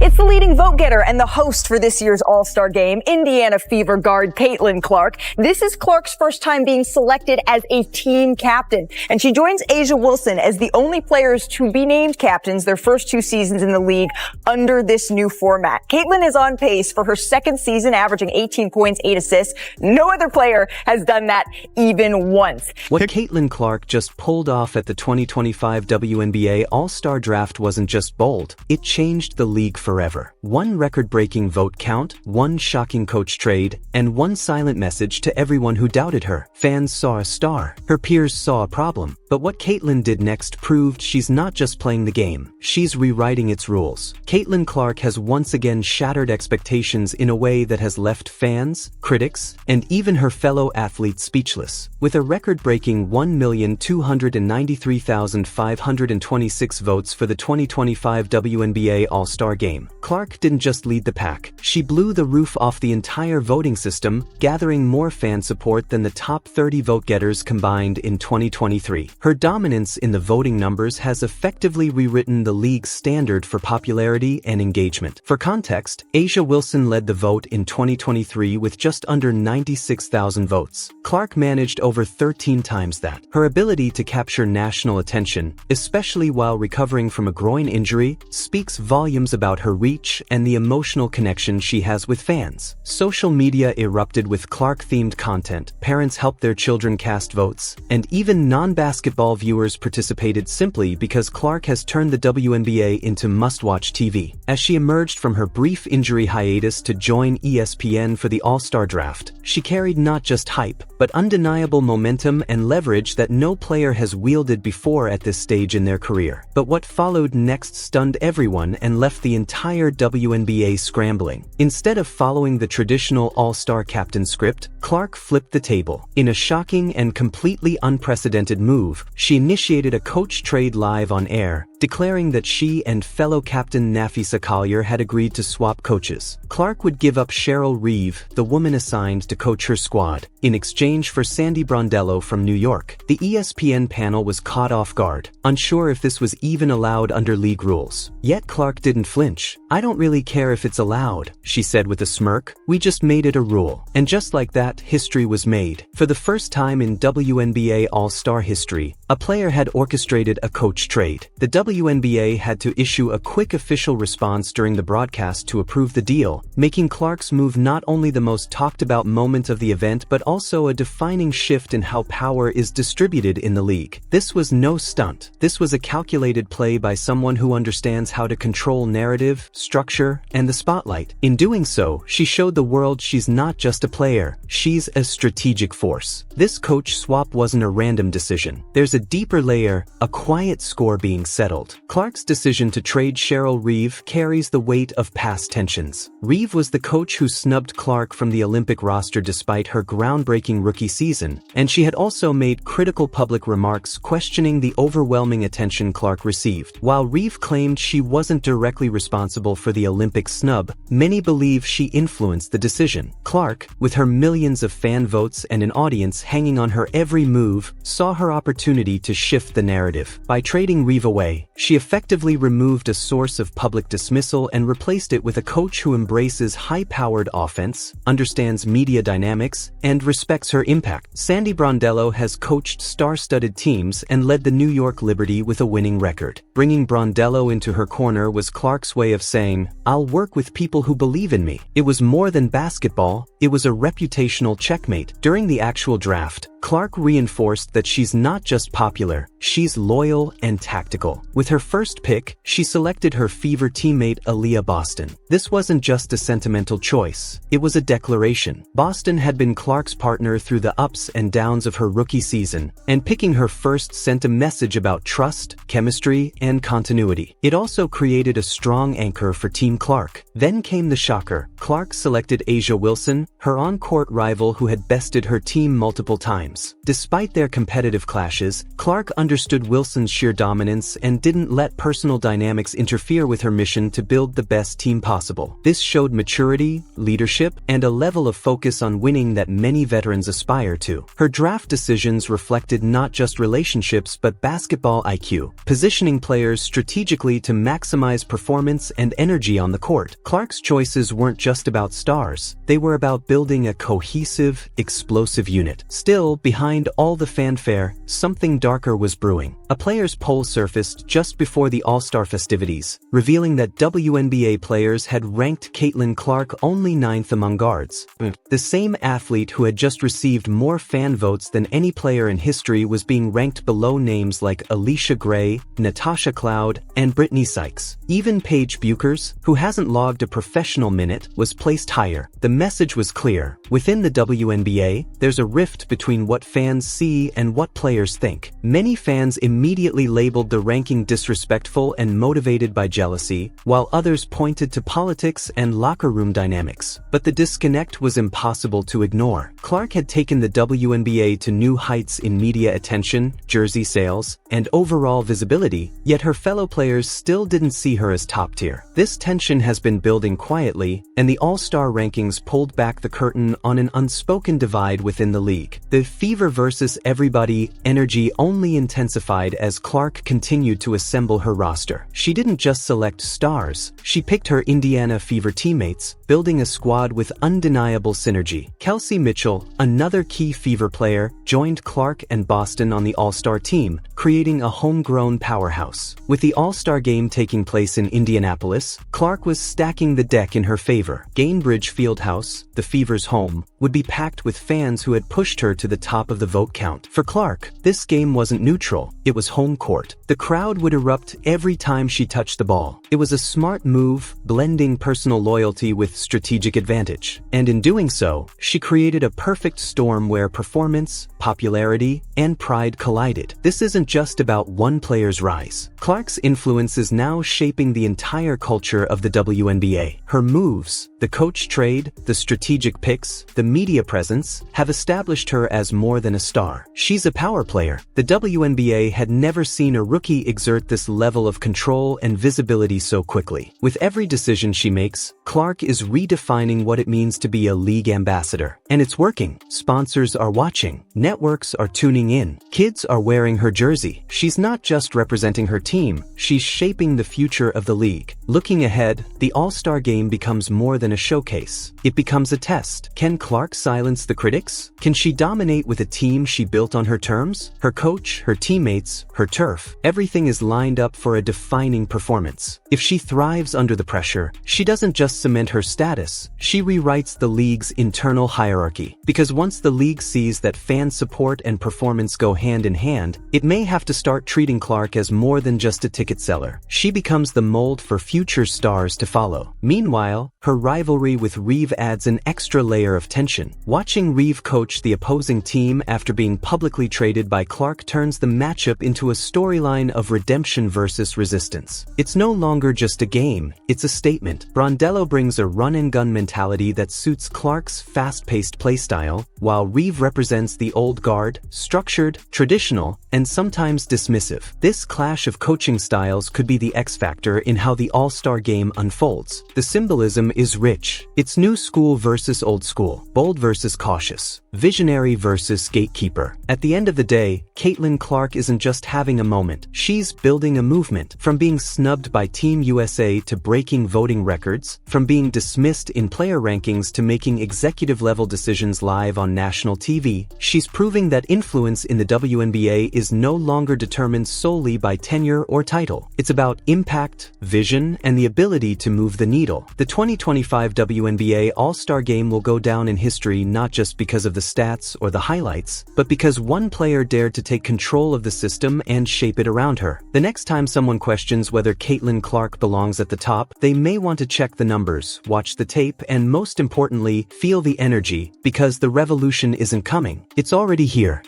It's the leading vote-getter and the host for this year's All-Star Game, Indiana Fever guard Caitlin Clark. This is Clark's first time being selected as a team captain, and she joins A'ja Wilson as the only players to be named captains their first 2 seasons in the league under this new format. Caitlin is on pace for her second season, averaging 18 points, 8 assists. No other player has done that even once. What Caitlin Clark just pulled off at the 2025 WNBA All-Star Draft wasn't just bold, it changed the league forever. 1 record-breaking vote count, 1 shocking coach trade, and 1 silent message to everyone who doubted her. Fans saw a star. Her peers saw a problem. But what Caitlin did next proved she's not just playing the game, she's rewriting its rules. Caitlin Clark has once again shattered expectations in a way that has left fans, critics, and even her fellow athletes speechless. With a record-breaking 1,293,526 votes for the 2025 WNBA All-Star Game, Clark didn't just lead the pack. She blew the roof off the entire voting system, gathering more fan support than the top 30 vote-getters combined in 2023. Her dominance in the voting numbers has effectively rewritten the league's standard for popularity and engagement. For context, A'ja Wilson led the vote in 2023 with just under 96,000 votes. Clark managed over 13 times that. Her ability to capture national attention, especially while recovering from a groin injury, speaks volumes about her reach and the emotional connection she has with fans. Social media erupted with Clark-themed content, parents helped their children cast votes, and even non-basketball viewers participated simply because Clark has turned the WNBA into must-watch TV. As she emerged from her brief injury hiatus to join ESPN for the All-Star Draft, she carried not just hype, but undeniable momentum and leverage that no player has wielded before at this stage in their career. But what followed next stunned everyone and left the entire WNBA scrambling. Instead of following the traditional All-Star captain script, Clark flipped the table. In a shocking and completely unprecedented move, she initiated a coach trade live on air, declaring that she and fellow captain Nafisa Collier had agreed to swap coaches. Clark would give up Cheryl Reeve, the woman assigned to coach her squad, in exchange for Sandy Brondello from New York. The ESPN panel was caught off guard, unsure if this was even allowed under league rules. Yet Clark didn't flinch. "I don't really care if it's allowed," she said with a smirk. "We just made it a rule." And just like that, history was made. For the first time in WNBA All-Star history, a player had orchestrated a coach trade. The WNBA had to issue a quick official response during the broadcast to approve the deal, making Clark's move not only the most talked-about moment of the event but also a defining shift in how power is distributed in the league. This was no stunt. This was a calculated play by someone who understands how to control narrative, structure, and the spotlight. In doing so, she showed the world she's not just a player, she's a strategic force. This coach swap wasn't a random decision. There's a deeper layer, a quiet score being settled. Clark's decision to trade Cheryl Reeve carries the weight of past tensions. Reeve was the coach who snubbed Clark from the Olympic roster despite her groundbreaking rookie season, and she had also made critical public remarks questioning the overwhelming attention Clark received. While Reeve claimed she wasn't directly responsible for the Olympic snub, many believe she influenced the decision. Clark, with her millions of fan votes and an audience hanging on her every move, saw her opportunity to shift the narrative. By trading Reeve away, she effectively removed a source of public dismissal and replaced it with a coach who embraces high-powered offense, understands media dynamics, and respects her impact. Sandy Brondello has coached star-studded teams and led the New York Liberty with a winning record. Bringing Brondello into her corner was Clark's way of saying, "I'll work with people who believe in me." It was more than basketball, it was a reputational checkmate. During the actual draft, Clark reinforced that she's not just popular, she's loyal and tactical. With her first pick, she selected her Fever teammate Aaliyah Boston. This wasn't just a sentimental choice, it was a declaration. Boston had been Clark's partner through the ups and downs of her rookie season, and picking her first sent a message about trust, chemistry, and continuity. It also created a strong anchor for Team Clark. Then came the shocker. Clark selected A'ja Wilson, her on-court rival who had bested her team multiple times. times. Despite their competitive clashes, Clark understood Wilson's sheer dominance and didn't let personal dynamics interfere with her mission to build the best team possible. This showed maturity, leadership, and a level of focus on winning that many veterans aspire to. Her draft decisions reflected not just relationships but basketball IQ, positioning players strategically to maximize performance and energy on the court. Clark's choices weren't just about stars, they were about building a cohesive, explosive unit. Still, behind all the fanfare, something darker was brewing. A players' poll surfaced just before the All-Star festivities, revealing that WNBA players had ranked Caitlin Clark only 9th among guards. The same athlete who had just received more fan votes than any player in history was being ranked below names like Alicia Gray, Natasha Cloud, and Brittany Sykes. Even Paige Buchers, who hasn't logged a professional minute, was placed higher. The message was clear. Within the WNBA, there's a rift between what fans see and what players think. Many fans immediately labeled the ranking disrespectful and motivated by jealousy, while others pointed to politics and locker room dynamics. But the disconnect was impossible to ignore. Clark had taken the WNBA to new heights in media attention, jersey sales, and overall visibility, yet her fellow players still didn't see her as top tier. This tension has been building quietly, and the All-Star rankings pulled back the curtain on an unspoken divide within the league. The fever versus everybody energy only intensified as Clark continued to assemble her roster. She didn't just select stars, she picked her Indiana Fever teammates, building a squad with undeniable synergy. Kelsey Mitchell, another key Fever player, joined Clark and Boston on the All-Star team, creating a homegrown powerhouse. With the All-Star game taking place in Indianapolis, Clark was stacking the deck in her favor. Gainbridge Fieldhouse, the Fever's home, would be packed with fans who had pushed her to the top of the vote count. For Clark, this game wasn't neutral, it was home court. The crowd would erupt every time she touched the ball. It was a smart move, blending personal loyalty with strategic advantage. And in doing so, she created a perfect storm where performance, popularity, and pride collided. This isn't just about one player's rise. Clark's influence is now shaping the entire culture of the WNBA. Her moves, the coach trade, the strategic picks, the media presence, have established her as more than a star. She's a power player. The WNBA had never seen a rookie exert this level of control and visibility so quickly. With every decision she makes, Clark is redefining what it means to be a league ambassador. And it's working. Sponsors are watching. Networks are tuning in. Kids are wearing her jersey. She's not just representing her team, she's shaping the future of the league. Looking ahead, the All-Star game becomes more than a showcase. It becomes a test. Can Clark silence the critics? Can she dominate with a team she built on her terms? Her coach, her teammates, her turf, everything is lined up for a defining performance. If she thrives under the pressure, she doesn't just cement her status, she rewrites the league's internal hierarchy. Because once the league sees that fan support and performance go hand in hand, it may have to start treating Clark as more than just a ticket seller. She becomes the mold for future stars to follow. Meanwhile, her rivalry with Reeve adds an extra layer of tension. Watching Reeve coach the opposing team after being publicly traded by Clark turns the matchup into a storyline of redemption versus resistance. It's no longer just a game, it's a statement. Brondello brings a run-and-gun mentality that suits Clark's fast-paced playstyle, while Reeve represents the old guard, structured, traditional, and sometimes dismissive. This clash of coaching styles could be the X-factor in how the All-Star game unfolds. The symbolism is rich. It's new school versus old school, bold versus cautious, visionary versus gatekeeper. At the end of the day, Caitlin Clark isn't just having a moment, she's building a movement. From being snubbed by Team USA to breaking voting records, from being dismissed in player rankings to making executive-level decisions live on national TV, she's proving that influence in the WNBA is no longer determined solely by tenure or title. It's about impact, vision, and the ability to move the needle. The 2025 WNBA All-Star Game will go down in history not just because of the stats or the highlights, but because one player dared to take control of the system and shape it around her. The next time someone questions whether Caitlin Clark belongs at the top, they may want to check the numbers, watch the tape, and most importantly, feel the energy, because the revolution isn't coming. It's already here.